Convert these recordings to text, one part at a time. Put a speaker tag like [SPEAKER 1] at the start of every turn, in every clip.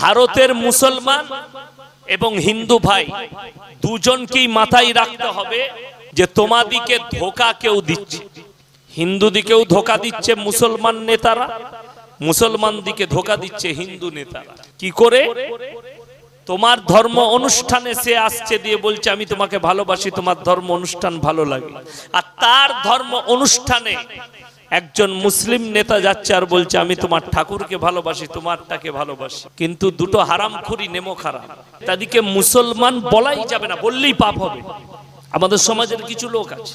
[SPEAKER 1] ভারতের মুসলমান এবং হিন্দু ভাই দুজনকেই মাথায় রাখতে হবে যে তোমাদিকে ধোঁকা কেউ দিচ্ছে। হিন্দু দিকেও ধোঁকা দিচ্ছে মুসলমান নেতারা, মুসলমান দিকে ধোঁকা দিচ্ছে হিন্দু নেতারা। কি করে? তোমার ধর্ম অনুষ্ঠানে সে আসছে দিয়ে বলছে আমি তোমাকে ভালোবাসি, তোমার ধর্ম অনুষ্ঠান ভালো লাগে। আর তার ধর্ম অনুষ্ঠানে একজন মুসলিম নেতা যাচ্ছে আর বলছে আমি তোমার ঠাকুরকে ভালোবাসি, তোমারটাকে ভালোবাসি। কিন্তু দুটো হারামখুরি নেমো খারাপ, তাদেরকে মুসলমান বলাই যাবে না, বললেই পাপ হবে। আমাদের সমাজের কিছু লোক আছে,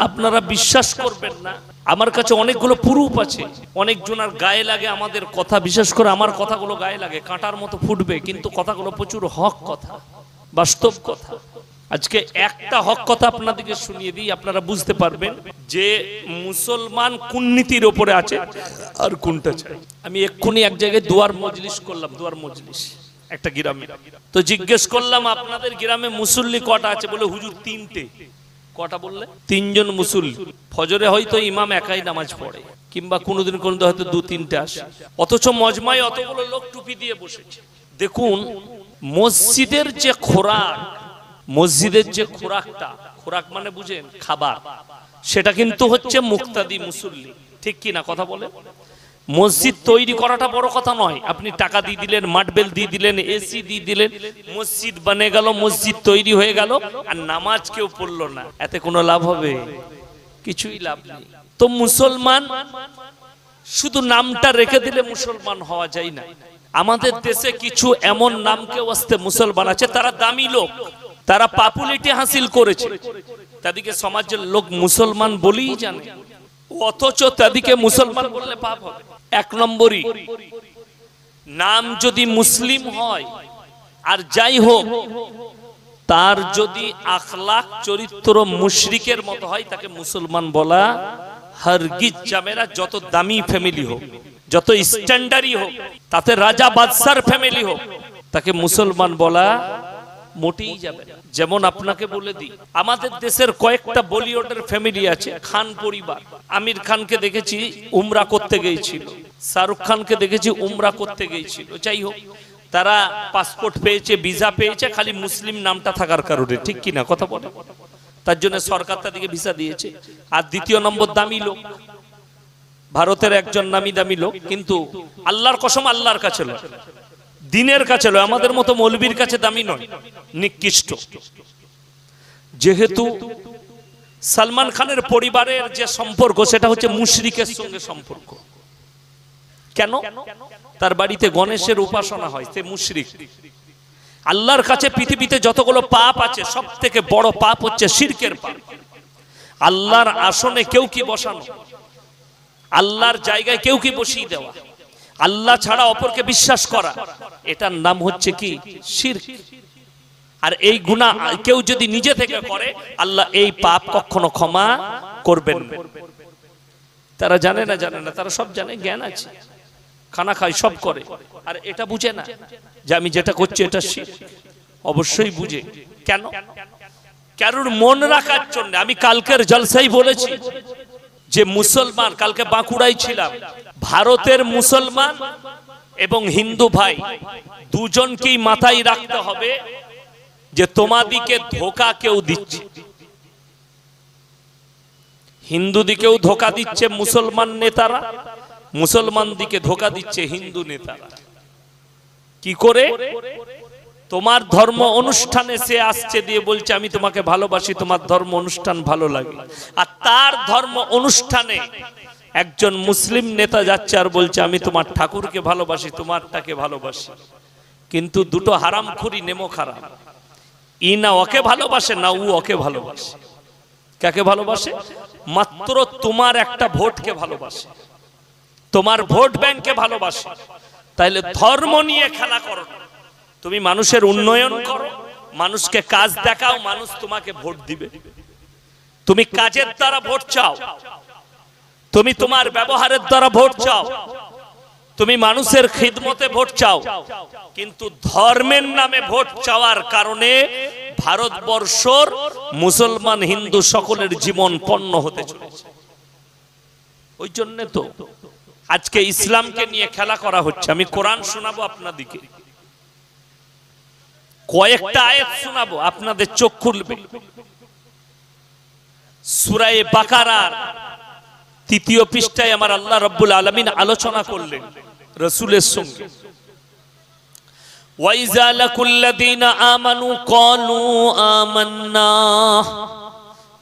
[SPEAKER 1] আপনারা বিশ্বাস করবেন না, আমার কাছে অনেকগুলো প্রুফ আছে, অনেকজনের গায়ে লাগে আমাদের কথা, বিশেষ করে আমার কথাগুলো গায়ে লাগে, কাঁটার মতো ফুটবে, কিন্তু কথাগুলো প্রচুর হক কথা, বাস্তব কথা। আজকে একটা হক কথা আপনাদেরকে শুনিয়ে দিই, আপনারা বুঝতে পারবেন যে মুসলমান কোন নীতির ওপরে আছে আর কোনটা চাই। আমি এক্ষুনি এক জায়গায় দুয়ার মজলিস করলাম, দুয়ার মজলিস একটা গ্রামে। তো জিজ্ঞেস করলাম আপনাদের গ্রামে মুসল্লি কটা আছে? বলে হুজুর তিনটে। কটা বললে? তিনজন মুসল্লি। ফজরে হয়তো ইমাম একাই নামাজ পড়ে, কিংবা কোনোদিন কোনোদিন হয়তো দু তিনটে আসে, অথচ মজমায় অতগুলো লোক টুপি দিয়ে বসেছে। দেখুন মসজিদের যে খোরাক, মসজিদের যে খোরাকটা, খোরাক মানে বুঝেন খাবার, সেটা কিন্তু হচ্ছে মুক্তাদি মুসল্লি, ঠিক কি না? কথা বলে। মসজিদ তৈরি করাটা বড় কথা নয়, আপনি টাকা দিয়ে দিলেন, মার্বেল দিয়ে দিলেন, এসি দিয়ে দিলেন, মসজিদ বনে গেল, মসজিদ তৈরি হয়ে গেল, আর নামাজ কেউ পড়লো না, এতে কোনো লাভ হবে? কিছুই লাভ নেই। তো মুসলমান শুধু নামটা রেখে দিলে মুসলমান হওয়া যায় না। আমাদের দেশে কিছু এমন নামকে ওয়াস্তে মুসলমান আছে, তারা দামি লোক, তারা পপুলারিটি হাসিল করেছে, তাদেরকে সমাজের লোক মুসলমান বলেই জানে, অথচ তাদেরকে মুসলমান বললে পাপ হবে। এক নম্বরই নাম যদি মুসলিম হয়, আর যাই হোক তার যদি আখলাক চরিত্র মুশরিকের মতো হয়, তাকে মুসলমান বলা হারগিজ যাবে না। যত দামি ফ্যামিলি হোক, যত স্ট্যান্ডার্ডই হোক, তাতে রাজা বাদশার ফ্যামিলি হোক, তাকে মুসলমান বলা মোটেই যাবে না। যেমন আপনাকে বলে দিই, আমাদের দেশের কয়েকটা বলিউডের ফ্যামিলি আছে, খান পরিবার। আমির খানকে দেখেছি উমরা করতে গিয়েছিল, শাহরুখ খানকে দেখেছি উমরা করতে গিয়েছিল। যাই হোক, তারা পাসপোর্ট পেয়েছে, ভিসা পেয়েছে, খালি মুসলিম নামটা থাকার কারণে, ঠিক কিনা? কথা বলে। তার জন্য সরকার তাদেরকে ভিসা দিয়েছে। আর দ্বিতীয় নম্বর দামি লোক, ভারতের একজন নামি দামি লোক, কিন্তু আল্লাহর কসম আল্লাহর কাছে নয়, দিনের কাছে নয়, আমাদের মতো মৌলবীর কাছে দামি নয়, নিকৃষ্ট। যেহেতু সালমান খানের পরিবারের যে সম্পর্ক, সেটা হচ্ছে মুশরিকের সঙ্গে সম্পর্ক। কেন? তার বাড়িতে গণেশের উপাসনা হয়, সে মুশরিক। আল্লাহর কাছে পৃথিবীতে যতগুলো পাপ আছে, সব থেকে বড় পাপ হচ্ছে শিরকের পাপ। আল্লাহর আসনে কেউ কি বসানো, আল্লাহর জায়গায় কেউ কি বসিয়ে দেওয়া, আল্লাহ ছাড়া অপরকে বিশ্বাস করা, এটার নাম হচ্ছে কি? শিরক। আর এই গুনাহ কেউ যদি নিজে থেকে করে, আল্লাহ এই পাপ কখনো ক্ষমা করবেন না। তারা জানে না, জানে না, তারা সব জানে, জ্ঞান আছে, খানা খায়, সব করে, আর এটা বুঝে না যে আমি যেটা করছি এটা শিরক। অবশ্যই বুঝে। কেন? কারোর মন রাখার জন্য। আমি কালকের জলসাই বলেছি যে মুসলমান, কালকে বাঁকুড়ায় ছিলাম, ভারতের মুসলমান এবং হিন্দু ভাই দুজনকেই মাথায় রাখতে হবে যে তোমাদিকে ধোঁকা কেউ দিচ্ছে। হিন্দু দিকেও ধোঁকা দিচ্ছে মুসলমান নেতারা, মুসলমান দিকে ধোঁকা দিচ্ছে হিন্দু নেতারা। কি করে? তোমার ধর্ম অনুষ্ঠানে সে আসছে দিয়ে বলছে আমি তোমাকে ভালোবাসি, তোমার ধর্ম অনুষ্ঠান ভালো লাগে। আর তার ধর্ম অনুষ্ঠানে একজন মুসলিম নেতা যাচ্ছে আর বলছে আমি তোমার ঠাকুরকে ভালোবাসি, তোমারটাকে ভালোবাসি। কিন্তু দুটো হারামখুরি নেমো খারাপ, ই না ওকে ভালোবাসে, না ও ওকে ভালোবাসে। কাকে ভালোবাসে? মাত্র তোমার একটা ভোটকে ভালোবাসে, তোমার ভোট ব্যাংককে ভালোবাসে। তাইলে ধর্ম নিয়ে খেলা করো না। তুমি মানুষের উন্নয়ন করো, মানুষকে কাজ দেখাও, মানুষ তোমাকে ভোট দিবে। তুমি কাজের দ্বারা ভোট চাও, তুমি তোমার ব্যবহারের দ্বারা ভোট চাও, তুমি মানুষের খিদমতে ভোট চাও, কিন্তু ধর্মের নামে ভোট চাওয়ার কারণে ভারতবর্ষর মুসলমান হিন্দু সকলের জীবন পণ্য হতে চলেছে। ওই জন্য তো আজকে ইসলামকে নিয়ে খেলা করা হচ্ছে। আমি কোরআন শোনাবো আপনাদেরকে, কয়েকটা আয়াত শোনাবো, আপনাদের চোখ খুলবে। সূরা বাকারার 3 পৃষ্ঠায় আমার আল্লাহ রাব্বুল আলামিন আলোচনা করলেন রাসূলের সঙ্গে। ওয়াইজা লাকুল্লাযীনা আমানু ক্বালু আমান্না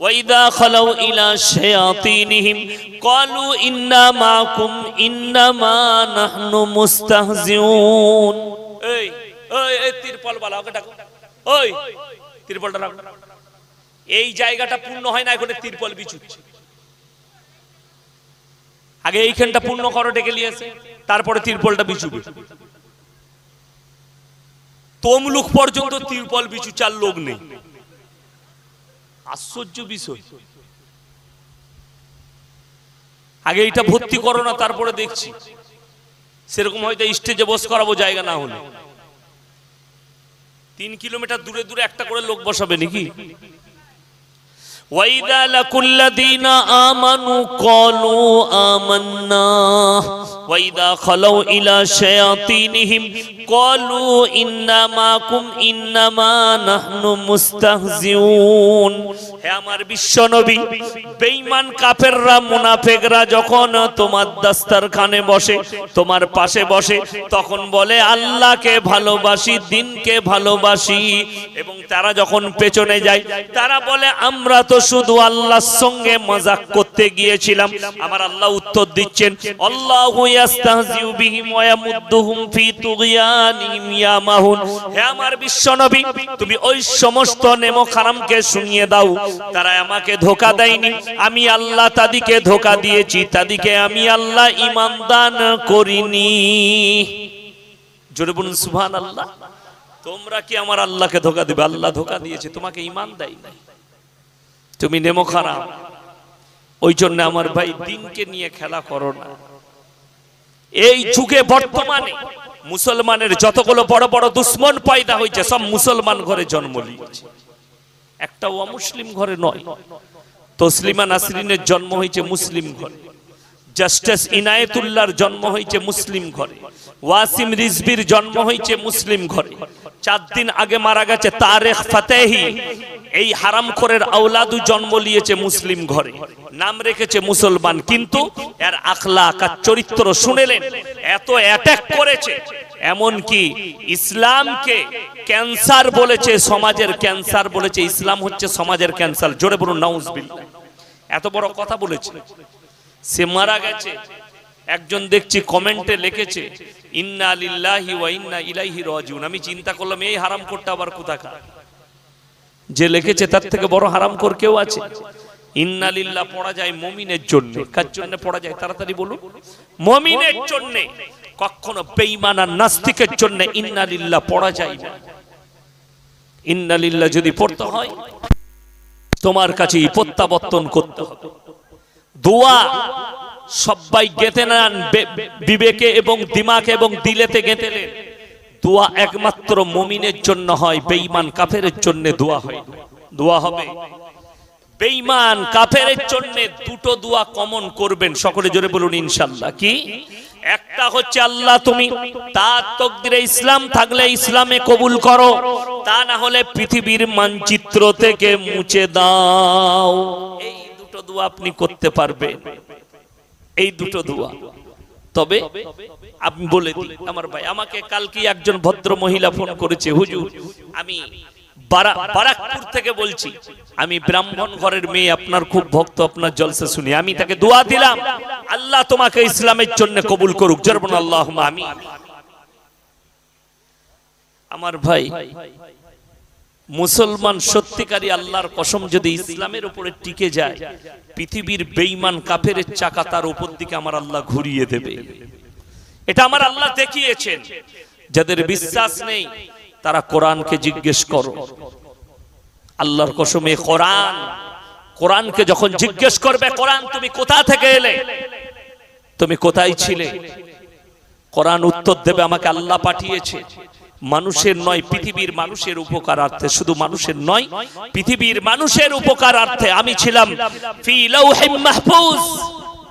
[SPEAKER 1] ওয়াইদা খালাউ ইলা শায়াতিনহিম ক্বালু ইন্না মাআকুম ইন্নামা নাহনু মুস্তাহজিউন। এই এই তিরপল বালা, ওকে ডাকো। ওই তিরপলটা রাখো। এই জায়গাটা পূর্ণ হয় না, এখন তিরপল বিছুচ্ছে। আগে এইখানটা পূর্ণ করো, ডেকে নিয়েছে, তারপরে তিরপলটা বিছুবে। তমলুক পর্যন্ত তিরপল বিছু, চার লোক নেই। আশ্চর্য বিষয়। আগে এইটা ভর্তি করো না, তারপরে দেখছি। সেরকম হয়তো স্টেজে বস করাবো, জায়গা না হলে 3 কিলোমিটার দূরে দূরে একটা করে লোক বসাবে নাকি? وَإِذَا لَقُوا الَّذِينَ آمَنُوا قَالُوا آمَنَّا وَإِذَا خَلَوْا إِلَى شَيَاطِينِهِمْ قَالُوا إِنَّا مَعَكُمْ إِنَّمَا نَحْنُ مُسْتَهْزِئُونَ। হে আমার বিশ্বনবী, বেঈমান কাফেররা মুনাফিকরা যখন তোমার দস্তরখানে বসে, তোমার পাশে বসে, তখন বলে আল্লাহকে ভালোবাসি, দ্বীনকে ভালোবাসি। এবং তারা যখন পেছনে যায়, তারা বলে আমরা তো শুধু আল্লাহর সঙ্গে মজাক করতে গিয়েছিলাম। আমার আল্লাহ উত্তর দিচ্ছেন, আল্লাহু ইস্তাহজিউ বিহিম ওয়া ইয়ামুদ্দুহুম ফি তুগয়ানিহিম ইয়ামাহুন। হে আমার বিশ্বনবী, তুমি ওই সমস্ত নেমক হারামকে শুনিয়ে দাও, তারা আমাকে ধোঁকা দেয়নি, আমি আল্লাহ তাদেরকে ধোঁকা দিয়েছি, তাদেরকে আমি আল্লাহ ঈমান দান করিনি। জোরে বলুন সুবহানাল্লাহ। তোমরা কি আমার আল্লাহকে ধোঁকা দিবে? আল্লাহ ধোঁকা দিয়েছে, তোমাকে ঈমান দেয় নাই, তুমি নেমক হারাম। ওই জন্য আমার ভাই, দ্বীনকে নিয়ে খেলা করো না। এই যুগে বর্তমানে মুসলমানের যতগুলো বড় বড় দুশ্মন পয়দা হয়েছে, সব মুসলমান ঘরে জন্ম নিয়েছে, একটা অমুসলিম ঘরে নয়। তসলিমা নাসরিনের জন্ম হয়েছে মুসলিম ঘরে, জাস্টিস ইনায়েতুল্লাহর জন্ম হয়েছে মুসলিম ঘরে, ওয়াসিম রিজভির জন্ম হয়েছে মুসলিম ঘরে। 4 দিন আগে মারা গেছে তারেক ফাতেহি, এই হারামখোরের আওলাদু জন্ম নিয়েছে মুসলিম ঘরে, নাম রেখেছে মুসলমান, কিন্তু এর আখলাক আর চরিত্র শুনেলেন, এত অ্যাটাক করেছে, এমন কি ইসলামকে ক্যান্সার বলেছে, সমাজের ক্যান্সার বলেছে। ইসলাম হচ্ছে সমাজের ক্যান্সার। জোরে বলুন নাউজুবিল্লাহ। এত বড় কথা বলেছে। সে মারা গেছে, একজন দেখছি কমেন্টে লিখেছে ইন্না লিল্লাহি ওয়া ইন্না ইলাইহি রাজিউন। আমি চিন্তা করলাম এই হারামখোরটা আবার কোথাকার? যে লিখেছে তার থেকে বড় হারামখোর কেউ আছে? ইন্না লিল্লাহ পড়া যায় মুমিনের জন্য। কার জন্য পড়া যায়? তাড়াতাড়ি বলুন। মুমিনের জন্য, কখনো বেঈমান আর নাস্তিকের জন্য ইন্না লিল্লাহ পড়া যায় না। ইন্না লিল্লাহ যদি পড়তে হয়, তোমার কাছে প্রত্যাবর্তন করতে হবে। দোয়া সবাই গেঁথে নেন বিবেকে এবং দিমাগে এবং দিলেতে গেঁথে নেন। দোয়া একমাত্র মুমিনের জন্য হয়, বেঈমান কাফেরের জন্য দোয়া হয়। দোয়া হবে বেঈমান কাফেরের জন্য দুটো দোয়া কমন করবেন, সকলে জোরে বলুন ইনশাআল্লাহ। কি? একটা হচ্ছে আল্লাহ তুমি তার তকদিরে ইসলাম থাকলে ইসলামে কবুল করো, তা না হলে পৃথিবীর মানচিত্র থেকে মুছে দাও। এই দুটো দোয়া আপনি করতে পারবেন, এই দুটো দোয়া। তবে আমি বলে দিই আমার ভাই, আমাকে কালকে একজন ভদ্র মহিলা ফোন করেছে, হুজুর আমি বারাকপুর থেকে বলছি, আমি ব্রাহ্মণ ঘরের মেয়ে, আপনার খুব ভক্ত, আপনার জলসা শুনি। আমি তাকে দোয়া দিলাম, আল্লাহ তোমাকে ইসলামের জন্য কবুল করুক। জোরে বলুন আল্লাহুম্মা আমিন। আমার ভাই, মুসলমান সত্যিকারী আল্লাহর কসম যদি ইসলামের উপরে টিকে যায়, পৃথিবীর বেঈমান কাফেরের চাকা তার উপর দিকে আমার আল্লাহ ঘুরিয়ে দেবে। এটা আমার আল্লাহ দেখিয়েছেন। যাদের বিশ্বাস নেই তারা কোরআনকে জিজ্ঞেস করো। আল্লাহর কসমে কোরআনকে যখন জিজ্ঞেস করবে, কোরআন তুমি কোথা থেকে এলে, তুমি কোথায় ছিলে, কোরআন উত্তর দেবে আমাকে আল্লাহ পাঠিয়েছে। মানুষের নয়, পৃথিবীর মানুষের উপকারার্থে। শুধু মানুষের নয়, পৃথিবীর মানুষের উপকারার্থে। আমি ছিলাম ফি লাউহিম মাহফুজ,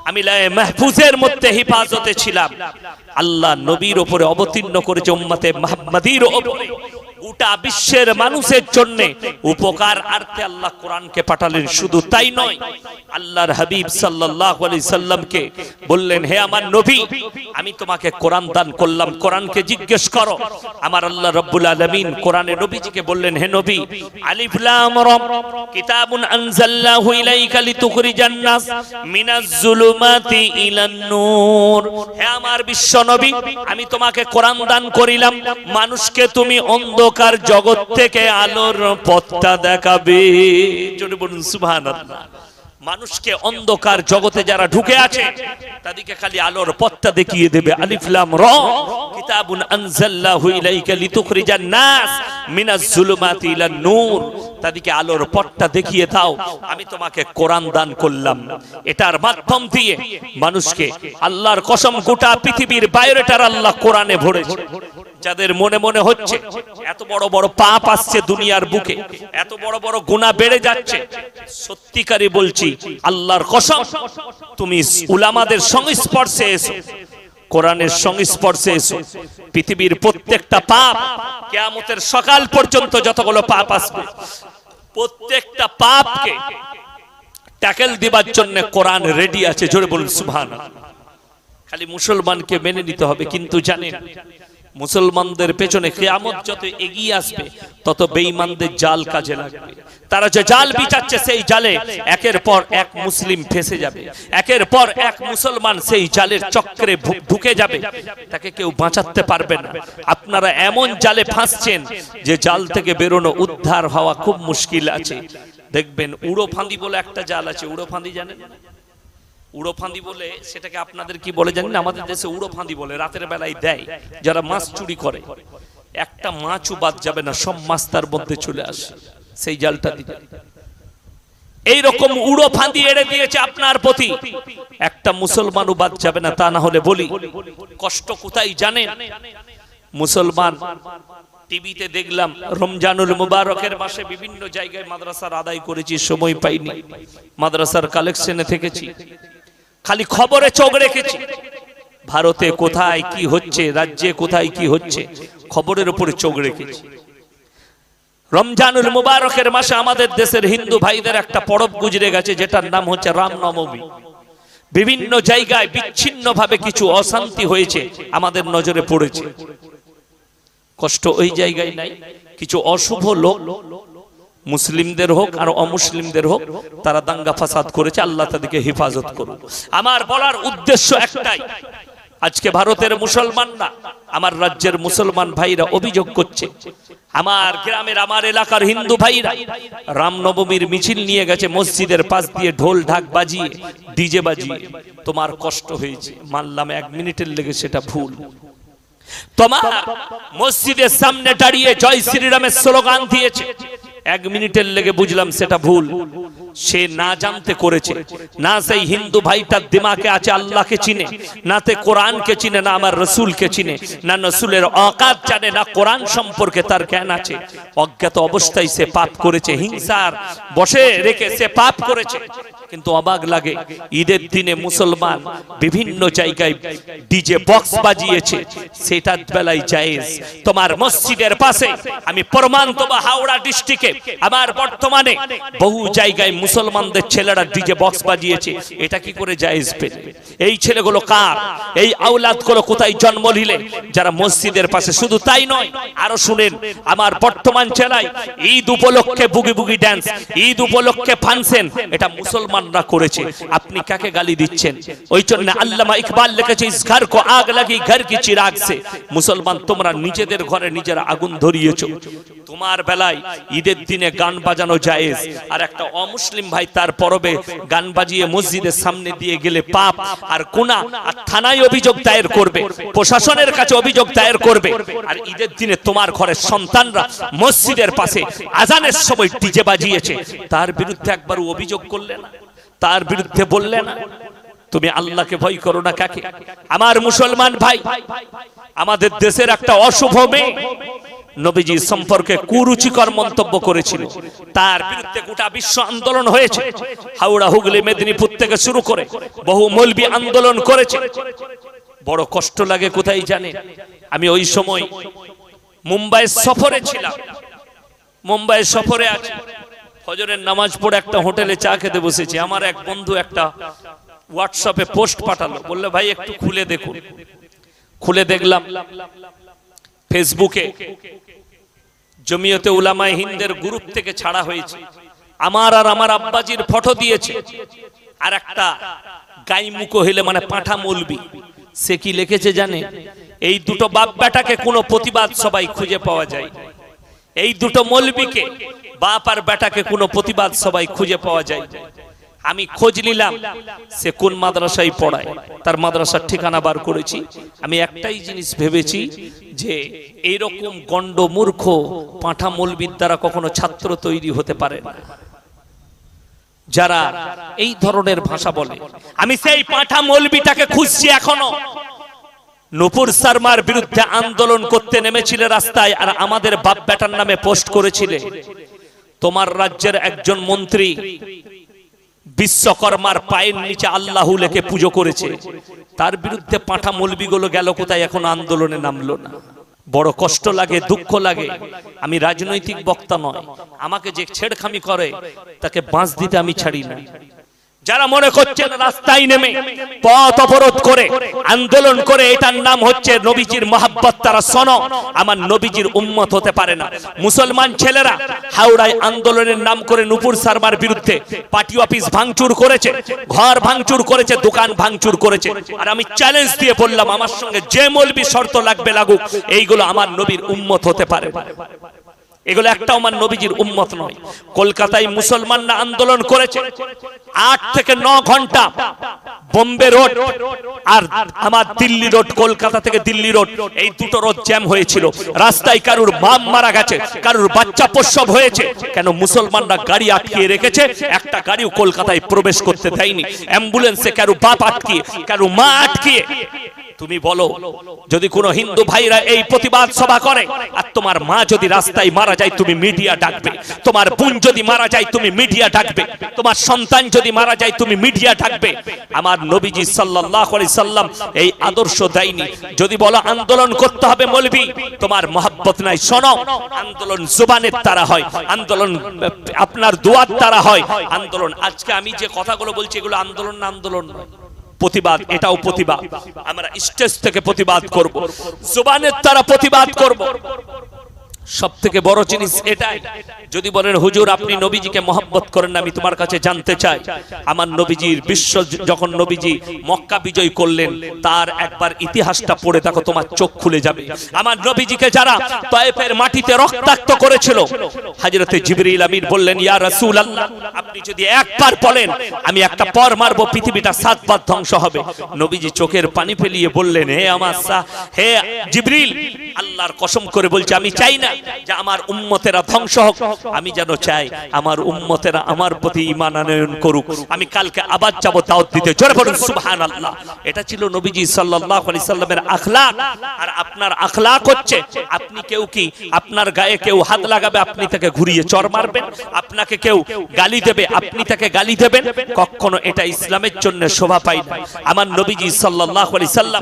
[SPEAKER 1] আমি লাউহে মাহফুজের মধ্যে হেফাজতে ছিলাম। আল্লাহ নবীর উপরে অবতীর্ণ করেছে উম্মতে মুহাম্মাদীর উপরে। গোটা বিশ্বের মানুষের জন্য উপকারার্থে আল্লাহ কোরআনকে পাঠালেন। শুধু তাই নয়, আল্লাহর হাবিব সাল্লাল্লাহু আলাইহি সাল্লামকে বললেন, হে আমার নবী, আমি তোমাকে কোরআন দান করলাম, কোরআনকে জিজ্ঞেস করো। আমার আল্লাহ রাব্বুল আলামিন কোরআনে নবীজিকে বললেন, হে নবী, আলিফ লাম রা কিতাবুন আনজালনাহু ইলাইকা লিতুখরিজান নাস মিনাজ যুলুমাতি ইলান নূর। হে আমার বিশ্ব নবী, আমি তোমাকে কোরআন দান করিলাম, মানুষকে তুমি অন্ধকার জগৎ থেকে আলোর পথটা দেখাবে। জোরে বলুন সুবহানাল্লাহ। মানুষকে অন্ধকার জগতে যারা ঢুকে আছে তাদেরকে খালি আলোর পথটা দেখিয়ে দেবে। আলিফ লাম রা কিতাবুন আনজালনাহু ইলাইকা লিতুখরিজান নাস মিনাজ যুলুমাতি ইলান নূর। তাদেরকে আলোর পথটা দেখিয়ে দাও, আমি তোমাকে কোরআন দান করলাম। এটার মাধ্যম দিয়ে মানুষকে, আল্লাহর কসম, গোটা পৃথিবীর বায়োডাটা আল্লাহ কোরআনে ভরেছে। যাদের মনে মনে হচ্ছে এত বড় বড় পাপ আসছে দুনিয়ার বুকে, এত বড় বড় গুনাহ বেড়ে যাচ্ছে, সত্যিকারই বলছি, আল্লাহর কসম, তুমি উলামাদের সংস্পর্শে এসো, কোরআনের সংস্পর্শে এসো। পৃথিবীর প্রত্যেকটা পাপ, কিয়ামতের সকাল পর্যন্ত যতগুলো পাপ আসবে, প্রত্যেকটা পাপকে ট্যাকেল দিবার জন্য কোরআন রেডি আছে। জোরে বলুন সুবহানাল্লাহ। খালি মুসলমানকে মেনে নিতে হবে। কিন্তু জানেন, মুসলমানদের পেছনে কিয়ামত যত এগিয়ে আসবে তত বেঈমানদের জাল কাজে লাগবে। তারা যে জাল বিছাচ্ছে সেই জালে একের পর এক মুসলিম ফেসে যাবে, একের পর এক মুসলমান সেই জালের চক্রে ঢুকে যাবে, তাকে কেউ বাঁচাতে পারবে না। আপনারা এমন জালে ফাঁসছেন যে জাল থেকে বেরোনো, উদ্ধার হওয়া খুব মুশকিল আছে। দেখবেন উড়ো ফাঁদি বলে একটা জাল আছে। উড়ো ফাঁদি জানেন? উড়ো ফাঁদি বলে, সেটাকে আপনাদের কি বলে জানেন? আমাদের দেশে উড়ো ফাঁদি বলে। রাতের বেলায় দেয় যারা মাছ চুরি করে, একটা মাছও বাদ যাবে না, সব মাছ তার মধ্যে চলে আসে, সেই জালটা দিবে। এইরকম উড়ো ফাঁদি এড়ে দিয়েছে আপনার প্রতি, একটা মুসলমানও বাদ যাবে না। তা না হলে বলি, কষ্ট কোথায় জানেন? মুসলমান টিভিতে দেখলাম রমজানুল মুবারকের মাসে বিভিন্ন জায়গায় মাদ্রাসার আদায় করেছি, সময় পাইনি, মাদ্রাসার কালেকশনে থেকেছি, খালি খবরে চোখ রেখেছি। ভারতে কোথায় কি হচ্ছে, রাজ্যে কোথায় কি হচ্ছে, খবরের উপরে চোখ রেখেছি। রমজানুল মুবারকের মাসে আমাদের দেশের হিন্দু ভাইদের একটা পরব গুজরে গেছে, যেটার নাম হচ্ছে রামনবমী। বিভিন্ন জায়গায় বিচ্ছিন্নভাবে কিছু অশান্তি হয়েছে, আমাদের নজরে পড়েছে। কষ্ট ওই জায়গায় নাই, কিছু অশুভ লোক, মুসলিমদের হোক আর অমুসলিমদের হোক, তারা দাঙ্গা ফাসাদ করেছে। আল্লাহ তাদেরকে হেফাজত করুন। আমার বলার উদ্দেশ্য একটাই, আজকে ভারতের মুসলমানরা, আমার রাজ্যের মুসলমান ভাইরা অভিযোগ করছে, আমার গ্রামের, আমার এলাকার হিন্দু ভাইরা রামনবমীর মিছিল নিয়ে গেছে মসজিদের পাশ দিয়ে, ঢোল ঢাক বাজিয়ে, ডিজে বাজিয়ে। তোমার কষ্ট হয়েছে, মানলাম, 1 মিনিটের লেগে সেটা ভুল। তোমার মসজিদের সামনে দাঁড়িয়ে জয় শ্রীরামের স্লোগান দিয়েছে, 1 মিনিটের লেগে বুঝলাম সেটা ভুল। সে না জানতে করেছে, না সেই হিন্দু ভাইটার দিমাগে আছে আল্লাহকে চিনে, না তে কোরআনকে চিনে, না আমার রসুলকে চিনে, না রসুলের অকাত জানে, না কোরআন সম্পর্কে তার জ্ঞান আছে। অজ্ঞাত অবস্থায় সে পাপ করেছে, হিংসার বশে রেখে সে পাপ করেছে। কিন্তু অবাক লাগে, ঈদের দিনে মুসলমান বিভিন্ন জায়গায় ডিজে বক্স বাজিয়েছে, সেটার বেলায় জায়েজ। তোমার মসজিদের পাশে আমি প্রমাণ দেব, হাওড়া ডিস্ট্রিক্টে আমার বর্তমানে বহু জায়গায় মুসলমানদের ছেলেরা ডিজে বক্স বাজিয়েছে। এটা কি করে জায়েজ পেলে? এই ছেলেগুলো কার? এই আওলাদগুলো কোথায় জন্ম নিলে? যারা মসজিদের পাশে। শুধু তাই নয়, আরো শুনেন, আমার বর্তমান জেলায় ঈদ উপলক্ষে বুগি বুগি ড্যান্স, ঈদ উপলক্ষে ফাংশন, এটা মুসলমানরা করেছে। আপনি কাকে গালি দিচ্ছেন? ওই জন্য আল্লামা ইকবাল লিখেছে, ইস ঘর কো আগ লাগি ঘর কি চিরাগ সে। মুসলমান, তোমরা নিজেদের ঘরে নিজেরা আগুন ধরিয়েছো। তোমার বেলায় ঈদের দিনে গান বাজানো জায়েজ, আর একটা অমুসলিম ভাই তার পরবে গান বাজিয়ে মসজিদের সামনে দিয়ে গেলে পাপ আর গুনাহ, আর থানায় অভিযোগ দায়ের করবে, প্রশাসনের কাছে অভিযোগ দায়ের করবে। আর ঈদের দিনে তোমার ঘরের সন্তানরা মসজিদের পাশে আজানের সময় ডিজে বাজিয়েছে, তার বিরুদ্ধে একবার অভিযোগ করলে না, তার বিরুদ্ধে বললে না? তুমি আল্লাহকে ভয় করো না কাকে? আমার মুসলমান ভাই, আমাদের দেশের একটা অশুভ মেয়ে নবীজি সম্পর্কে কুরুচিকর মন্তব্য করেছিল, তার বিরুদ্ধে গোটা বিশ্ব আন্দোলন হয়েছে। হাওড়া, হুগলি, মেদিনীপুর থেকে শুরু করে বহু মৌলবি আন্দোলন করেছে। বড় কষ্ট লাগে কোথায় জানে? আমি ওই সময় মুম্বাই সফরে ছিলাম, মুম্বাই সফরে আছি, ফজরের নামাজ পড়ে একটা হোটেলে চা খেতে বসেছি। আমার এক বন্ধু একটা হোয়াটসঅ্যাপে পোস্ট পাঠালো, বললো ভাই একটু খুলে দেখুন। খুলে দেখলাম ফেসবুকে জমিয়তে উলামায়ে হিন্দের গ্রুপ থেকে ছাড়া হয়েছে, আমার আর আমার আব্বাজির ফটো দিয়েছে, আর একটা গাইমুখো হইলে মানে পাঁঠা মৌলবি, সে কি লিখেছে জানে? এই দুটো বাপ বেটাকে কোনো প্রতিবাদ সবাই খুঁজে পাওয়া যায়, এই দুটো মৌলবিকে বাপ আর বেটাকে কোনো প্রতিবাদ সবাই খুঁজে পাওয়া যায়। আমি খোঁজ নিলাম সে কোন মাদ্রাসায় পড়ায়, তার মাদ্রাসার ঠিকানা বার করেছি। আমি একটাই জিনিস ভেবেছি যে এইরকম গন্ড মূর্খ পাঁঠা মৌলবির দ্বারা কখনো ছাত্র তৈরি হতে পারে না, যারা এই ধরনের ভাষা বলে। আমি সেই পাঁঠা মৌলবিটাকে খুঁজছি এখনো। নূপুর শর্মার বিরুদ্ধে আন্দোলন করতে নেমেছিলে রাস্তায়, আর আমাদের বাপ বেটার নামে পোস্ট করেছিলে। তোমার রাজ্যের একজন মন্ত্রী বিশ্বকর্মার পায়ের নিচে আল্লাহু লেখে পুজো করেছে, তার বিরুদ্ধে পাঁঠা মৌলবিগুলো গেল কোথায়? এখন আন্দোলনে নামলো না। বড় কষ্ট লাগে, দুঃখ লাগে। আমি রাজনৈতিক বক্তা নয়, আমাকে যে ছেড়খামি করে তাকে বাঁশ দিতে আমি ছাড়ি না। যারা মনে করছেন রাস্তায় নেমে পথ অবরোধ করে আন্দোলন করে এটার নাম হচ্ছে নবীজির মহব্বত, তারা শোনো, আমার নবীজির উম্মত হতে পারে না। মুসলমান ছেলেরা হাওড়ায় আন্দোলনের নাম করে নূপুর শর্মার বিরুদ্ধে পার্টি অফিস ভাঙচুর করেছে, ঘর ভাঙচুর করেছে, দোকান ভাঙচুর করেছে। আর আমি চ্যালেঞ্জ দিয়ে বললাম, আমার সঙ্গে যে মৌলবি শর্ত লাগবে লাগুক, এইগুলো আমার নবীর উম্মত হতে পারে না। এগুলো একটাও আমার নবীজির উম্মত নয়। কলকাতায় মুসলমানরা আন্দোলন করেছে 8 থেকে 9 ঘন্টা। বোম্বে রোড আর আমার দিল্লি রোড, কলকাতা থেকে দিল্লি রোড, এই দুটো রোড জ্যাম হয়েছিল। রাস্তায় কারুর মাম মারা গেছে, কারুর বাচ্চা প্রসব হয়েছে। কেন? মুসলমানরা গাড়ি আটকিয়ে রেখেছে, একটা গাড়িও কলকাতায় প্রবেশ করতে দেয়নি। অ্যাম্বুলেন্সে কারু বাপ আটকিয়ে, কারু মা আটকিয়ে। তুমি বলো, যদি কোনো হিন্দু ভাইরা এই প্রতিবাদ সভা করে আর তোমার মা যদি রাস্তায় মারা যায়, তুমি মিডিয়া ডাকবে? তোমার বোন যদি মারা যায়, তুমি মিডিয়া ডাকবে? তোমার সন্তান যদি মারা যায়, তুমি মিডিয়া ডাকবে? আমার নবীজি সাল্লাল্লাহু আলাইহি সাল্লাম এই আদর্শ দেয়নি। যদি বলো আন্দোলন করতে হবে মৌলবি, তোমার মহব্বত নাই। শোনো, আন্দোলন জুবানের দ্বারা হয়, আন্দোলন আপনার দুয়ার দ্বারা হয়। আন্দোলন, আজকে আমি যে কথাগুলো বলছি এগুলো আন্দোলন না, আন্দোলন নয়, প্রতিবাদ। এটাও প্রতিবাদ। আমরা স্টেজ থেকে প্রতিবাদ করব, জুবানের দ্বারা প্রতিবাদ করব। সব থেকে বড় জিনিস এটাই। যদি বলেন হুজুর আপনি নবীজিকে মহব্বত করেন না, আমি তোমার কাছে জানতে চাই, আমার নবীজির বিশ্ব যখন নবীজি মক্কা বিজয় করলেন, তার একবার ইতিহাসটা পড়ে দেখো, তোমার চোখ খুলে যাবে। আমার নবীজিকে যারা তায়েফের মাটিতে রক্তাক্ত করেছিল, হযরতে জিবরিল আমিন বললেন, ইয়া রাসূলুল্লাহ, আপনি যদি একবার বলেন আমি একটা পর মারবো, পৃথিবীটা 7 বার ধ্বংস হবে। নবীজি চোখের পানি ফেলিয়ে বললেন, হে আমার হে জিবরিল, আল্লাহর কসম করে বলছি, আমি চাই না যে আমার উম্মতেরা ধ্বংস হোক, আমি যেন চাই আমার উম্মতেরা আমার প্রতি ঈমান আনয়ন করুক। আমি কালকে আবার যাব দাওয়াত দিতে। জোরে বলুন সুবহানাল্লাহ। এটা ছিল নবীজি সাল্লাল্লাহু আলাইহি সাল্লামের আখলাক। আর আপনার আখলাক হচ্ছে, আপনি কেউ কি আপনার গায়ে কেউ হাত লাগাবে, আপনি তাকে ঘুরিয়ে চর মারবেন? আপনাকে কেউ গালি দেবে, আপনি তাকে গালি দেবেন? কখনো এটা ইসলামের জন্য শোভা পায় না। আমার নবীজি সাল্লাল্লাহু আলাইহি সাল্লাম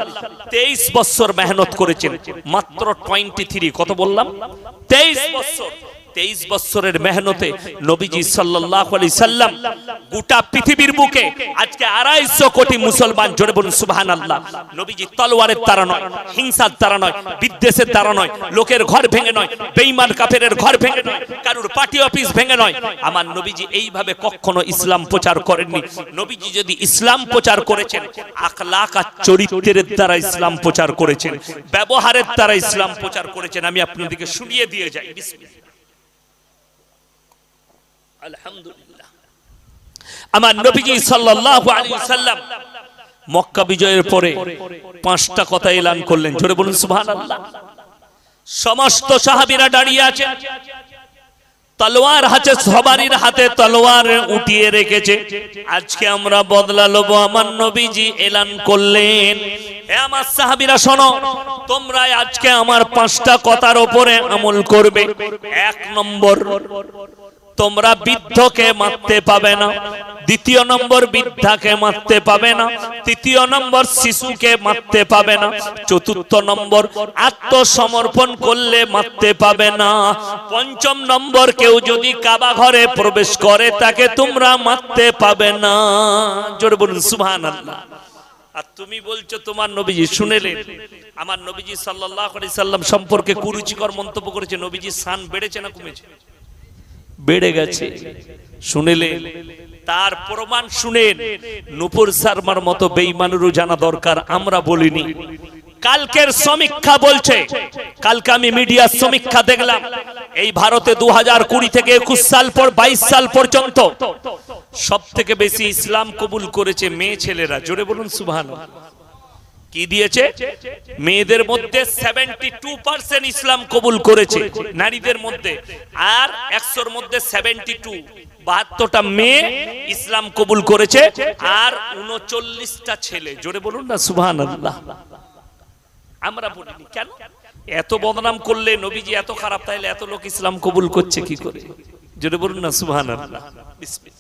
[SPEAKER 1] 23 বছর মেহনত করেছেন, মাত্র 23, কত বললাম? 23 বছর। 23 বছরের মেহনতে নবীজি সাল্লাল্লাহু আলাইহি সাল্লাম গোটা পৃথিবীর বুকে আজকে 250 কোটি মুসলমান। জোরে বলুন সুবহানাল্লাহ। নবীজি তলোয়ারের দ্বারা নয়, হিংসার দ্বারা নয়, বিদ্বেষের দ্বারা নয়, লোকের ঘর ভেঙে নয়, বেঈমান কাফেরের ঘর ভেঙে নয়, কারুর পার্টি অফিস ভেঙে নয়। আমার নবীজি এইভাবে কখনো ইসলাম প্রচার করেননি। নবীজি যদি ইসলাম প্রচার করেছেন, আখলাক আর চরিত্রের দ্বারা ইসলাম প্রচার করেছেন, ব্যবহারের দ্বারা ইসলাম প্রচার করেছেন। আমি আপনাদেরকে শুনিয়ে দিয়ে যাই। বিসমিল্লাহ। আলহামদুলিল্লাহ। আমার নবীজি সাল্লাল্লাহু আলাইহি ওয়াসাল্লাম মক্কা বিজয়ের পরে 5টা কথা এলান করলেন। জোরে বলুন সুবহানাল্লাহ। সমস্ত সাহাবীরা দাঁড়িয়ে আছেন, তলোয়ার হাতে, সবারই হাতে তলোয়ার উঠিয়ে রেখেছে। আজকে আমরা বদলা লব। আমার নবীজি এলান করলেন, হে আমার সাহাবীরা শোনো, তোমরা আজকে আমার 5টা কথার উপরে আমল করবে। 1 নম্বর, তোমরা বৃদ্ধকে মারতে পাবে না, দ্বিতীয় নম্বর বৃদ্ধাকে মারতে পাবে না, তৃতীয় নম্বর শিশুকে মারতে পাবে না, চতুর্থ নম্বর আত্মসমর্পণ করলে মারতে পাবে না, পঞ্চম নম্বর কেউ যদি কাবা ঘরে প্রবেশ করে তাকে তোমরা মারতে পাবে না। জোরে বলুন সুবহানাল্লাহ। আর তুমি বলছো তোমার নবীজি শুনেলেন, আমার নবীজি সাল্লাল্লাহু আলাইহি সাল্লাম সম্পর্কে কুরুচিকর মন্তব্য করেছে, নবীজির শান বেড়েছে না কমেছে? বেড়ে গেছে। শুনেলেন, তার প্রমাণ শুনেন। নূপুর শর্মার মতো বেঈমানেরও জানা দরকার, আমরা বলিনি। কালকের সমীক্ষা বলছে, কালকে আমি মিডিয়ার সমীক্ষা দেখলাম, এই ভারতে 2020 থেকে 21 সাল পর 22 সাল পর্যন্ত সব থেকে বেশি ইসলাম কবুল করেছে মেয়ে ছেলেরা। জোরে বলুন সুবহানাল্লাহ। কি দিয়েছে? মেয়েদের মধ্যে 72% ইসলাম কবুল করেছে নারীদের মধ্যে, আর 100-র মধ্যে 72, 72টা মেয়ে ইসলাম কবুল করেছে, আর 39টা ছেলে। জোরে বলুন না সুবহানাল্লাহ। আমরা বলিনি কেন? এত বদনাম করলে নবীজি এত খারাপ, তাইলে এত লোক ইসলাম কবুল করছে কি করে? জোরে বলুন না সুবহানাল্লাহ। বিসমিল্লাহ।